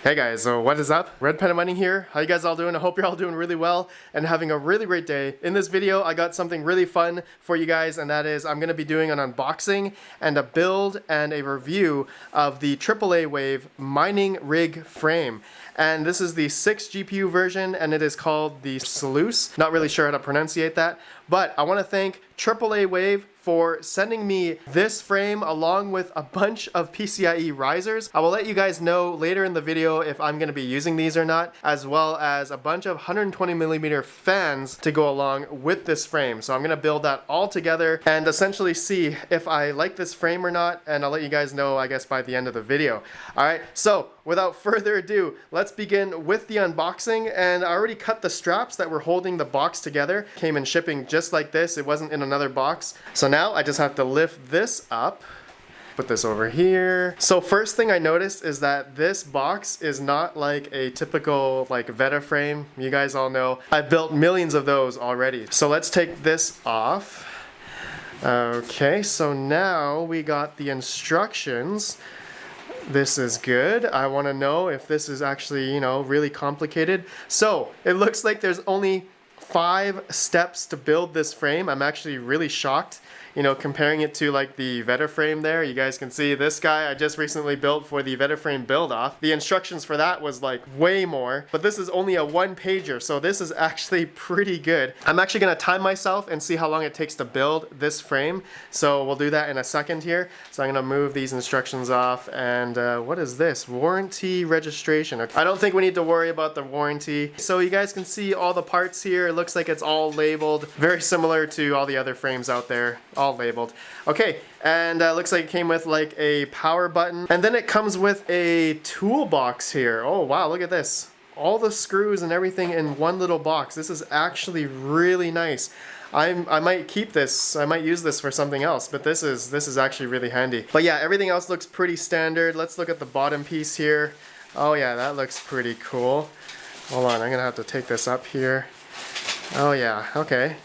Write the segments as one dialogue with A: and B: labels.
A: Hey guys, so what is up? RedPandaMining here. How you guys all doing? I hope you're all doing really well and having a really great day. In this video, I got something really fun for you guys, and that is I'm going to be doing an unboxing and a build and a review of the AAA Wave mining rig frame. And this is the 6 GPU version, and it is called the Sluice. Not really sure how to pronunciate that, but I want to thank AAA Wave for sending me this frame along with a bunch of PCIe risers. I will let you guys know later in the video if I'm going to be using these or not, as well as a bunch of 120mm fans to go along with this frame. So I'm going to build that all together and essentially see if I like this frame or not, and I'll let you guys know, I guess, by the end of the video. Alright, so without further ado, let's begin with the unboxing. And I already cut the straps that were holding the box together. Came in shipping just like this. It wasn't in another box. So now I just have to lift this up, put this over here. So first thing I noticed is that this box is not like a typical like Veta frame. You guys all know I've built millions of those already. So let's take this off. Okay, so now we got the instructions. This is good. I want to know if this is actually, really complicated. So it looks like there's only 5 steps to build this frame. I'm actually really shocked. Comparing it to like the Veta frame there, you guys can see this guy I just recently built for the Veta frame build off. The instructions for that was like way more, but this is only a 1-pager, so this is actually pretty good. I'm actually gonna time myself and see how long it takes to build this frame, so we'll do that in a second here. So I'm gonna move these instructions off, and what is this? Warranty registration. I don't think we need to worry about the warranty. So you guys can see all the parts here. It looks like it's all labeled, very similar to all the other frames out there. All labeled. Okay, and looks like it came with like a power button, and then it comes with a toolbox here. Oh wow, look at this. All the screws and everything in one little box. This is actually really nice. I might keep this. I might use this for something else, but this is actually really handy. But yeah, everything else looks pretty standard. Let's look at the bottom piece here. Oh yeah, that looks pretty cool. Hold on, I'm gonna have to take this up here. Oh yeah, okay,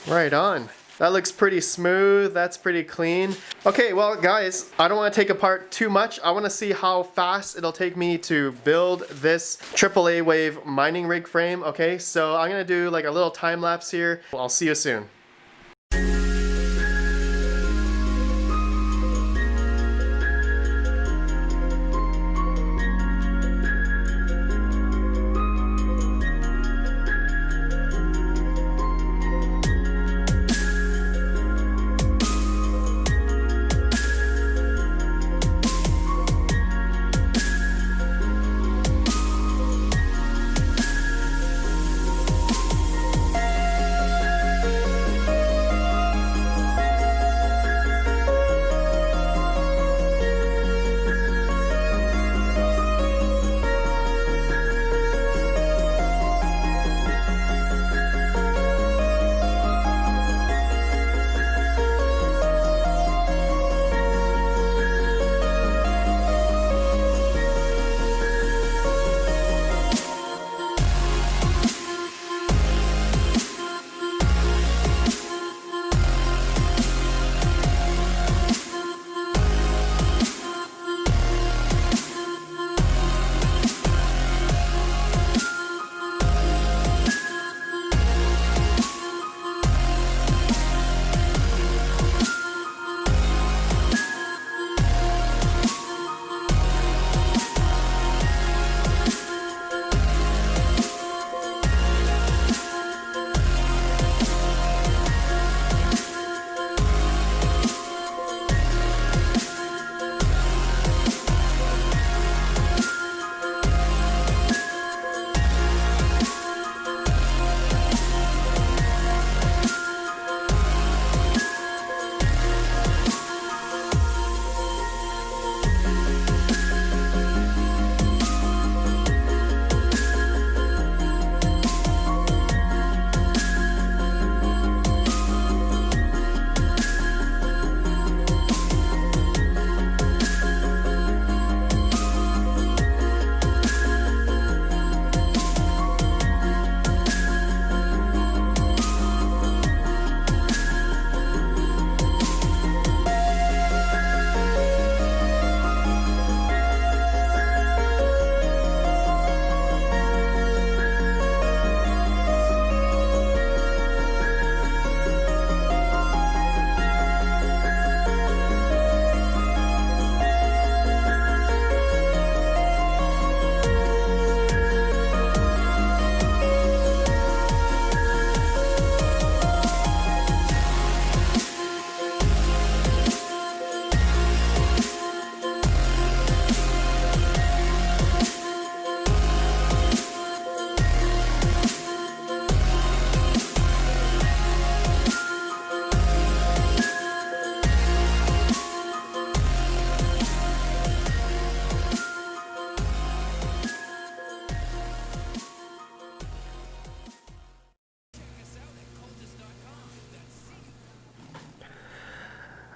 A: right on. That looks pretty smooth. That's pretty clean. Okay, well guys, I don't want to take apart too much. I want to see how fast it'll take me to build this AAA Wave mining rig frame. Okay, so I'm gonna do like a little time lapse here. I'll see you soon.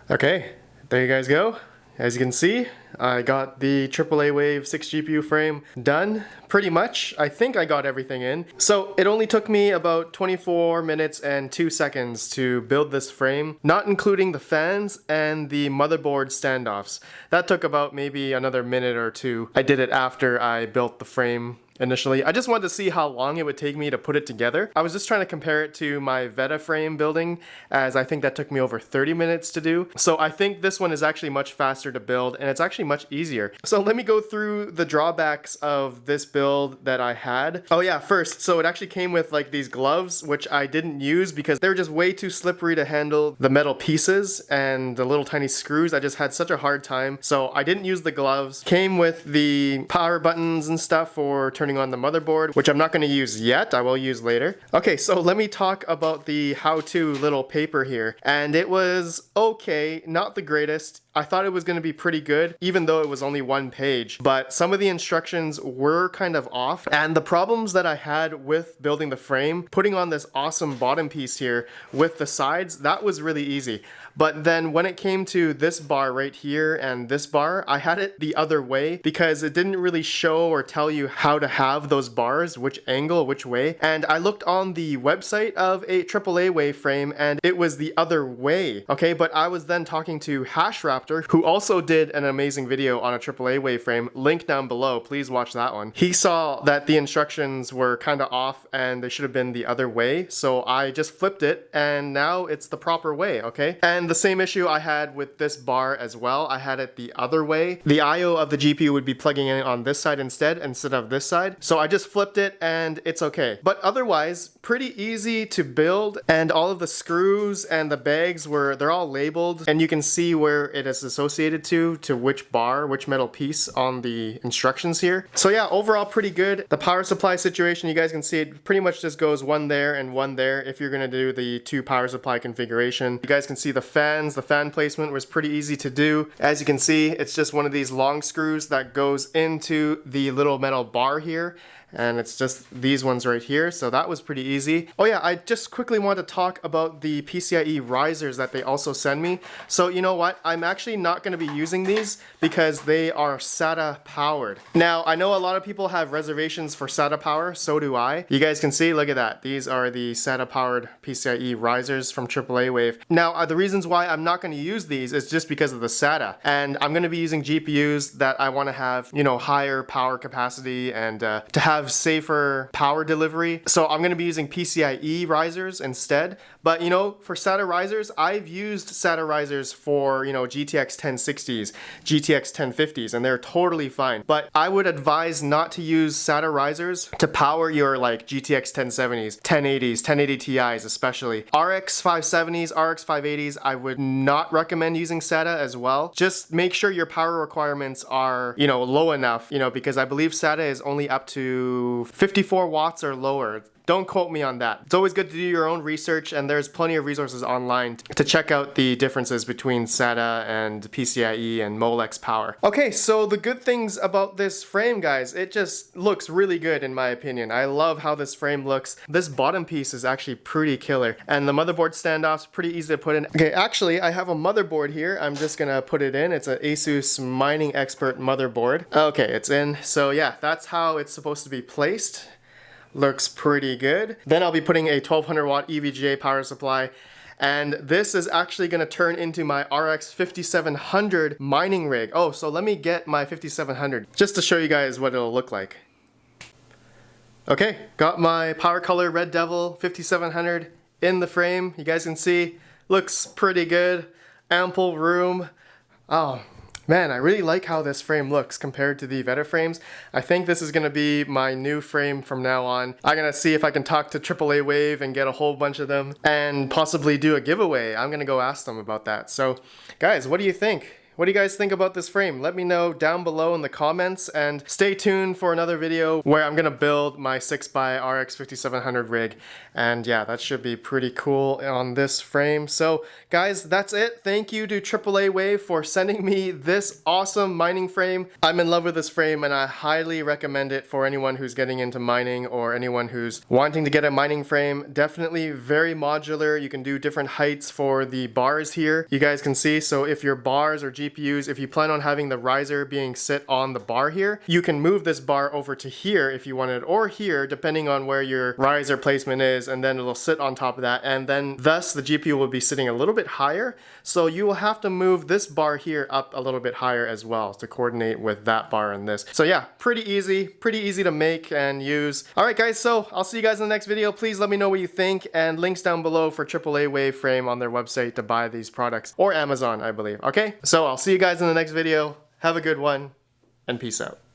A: Okay, there you guys go. As you can see, I got the AAA Wave 6 GPU frame done, pretty much. I think I got everything in. So it only took me about 24 minutes and 2 seconds to build this frame, not including the fans and the motherboard standoffs. That took about maybe another minute or two. I did it after I built the frame initially. I just wanted to see how long it would take me to put it together. I was just trying to compare it to my Veta frame building, as I think that took me over 30 minutes to do. So I think this one is actually much faster to build, and it's actually much easier. So let me go through the drawbacks of this build that I had. Oh yeah, first, so it actually came with like these gloves, which I didn't use because they were just way too slippery to handle the metal pieces and the little tiny screws. I just had such a hard time, so I didn't use the gloves. Came with the power buttons and stuff for turning on the motherboard, which I'm not going to use yet. I will use later. Okay, so let me talk about the how-to little paper here. And it was okay, not the greatest. I thought it was going to be pretty good, even though it was only one page, but some of the instructions were kind of off. And the problems that I had with building the frame, putting on this awesome bottom piece here with the sides, that was really easy. But then when it came to this bar right here and this bar, I had it the other way because it didn't really show or tell you how to have those bars, which angle, which way. And I looked on the website of a AAA Wave frame and it was the other way. Okay, but I was then talking to HashRaptor, who also did an amazing video on a AAA Wave frame, link down below, please watch that one. He saw that the instructions were kind of off and they should have been the other way, so I just flipped it and now it's the proper way, okay? And the same issue I had with this bar as well. I had it the other way. The IO of the GPU would be plugging in on this side instead of this side. So I just flipped it and it's okay. But otherwise, pretty easy to build, and all of the screws and the bags they're all labeled and you can see where it is associated to which bar, which metal piece on the instructions here. So yeah, overall pretty good. The power supply situation, you guys can see it pretty much just goes one there and one there if you're gonna do the 2 power supply configuration. You guys can see the fans, the fan placement was pretty easy to do. As you can see, it's just one of these long screws that goes into the little metal bar here, and it's just these ones right here, so that was pretty easy. Oh yeah, I just quickly want to talk about the PCIe risers that they also send me. So you know what, I'm actually not going to be using these because they are SATA powered. Now I know a lot of people have reservations for SATA power, so do I. You guys can see, look at that, these are the SATA powered PCIe risers from AAA Wave. Now the reasons why I'm not going to use these is just because of the SATA, and I'm going to be using GPUs that I want to have, you know, higher power capacity and to have safer power delivery. So I'm going to be using PCIe risers instead. But you know, for SATA risers, I've used SATA risers for, you know, GTX 1060s, GTX 1050s, and they're totally fine. But I would advise not to use SATA risers to power your like GTX 1070s, 1080s, 1080 Ti's especially. RX 570s, RX 580s, I would not recommend using SATA as well. Just make sure your power requirements are, you know, low enough, you know, because I believe SATA is only up to 54 watts or lower. Don't quote me on that. It's always good to do your own research, and there's plenty of resources online to check out the differences between SATA and PCIe and Molex power. Okay, so the good things about this frame, guys, it just looks really good in my opinion. I love how this frame looks. This bottom piece is actually pretty killer, and the motherboard standoff's pretty easy to put in. Okay, actually, I have a motherboard here. I'm just gonna put it in. It's an Asus Mining Expert motherboard. Okay, it's in. So yeah, that's how it's supposed to be placed. Looks pretty good. Then I'll be putting a 1200 watt EVGA power supply, and this is actually going to turn into my RX 5700 mining rig. Oh, so let me get my 5700 just to show you guys what it'll look like. Okay, got my Power Color Red Devil 5700 in the frame. You guys can see, looks pretty good. Ample room. Oh man, I really like how this frame looks compared to the Veta frames. I think this is going to be my new frame from now on. I'm going to see if I can talk to AAA Wave and get a whole bunch of them and possibly do a giveaway. I'm going to go ask them about that. So guys, what do you think? What do you guys think about this frame? Let me know down below in the comments, and stay tuned for another video where I'm gonna build my 6x RX 5700 rig. And yeah, that should be pretty cool on this frame. So guys, that's it. Thank you to AAA Wave for sending me this awesome mining frame. I'm in love with this frame and I highly recommend it for anyone who's getting into mining or anyone who's wanting to get a mining frame. Definitely very modular. You can do different heights for the bars here. You guys can see, so if your bars or GPUs, if you plan on having the riser being sit on the bar here, you can move this bar over to here if you wanted, or here, depending on where your riser placement is, and then it'll sit on top of that, and then thus the GPU will be sitting a little bit higher. So you will have to move this bar here up a little bit higher as well to coordinate with that bar and this. So yeah, pretty easy to make and use. All right guys, so I'll see you guys in the next video. Please let me know what you think, and links down below for AAA Wave frame on their website to buy these products, or Amazon, I believe. Okay, so I'll see you guys in the next video. Have a good one, and peace out.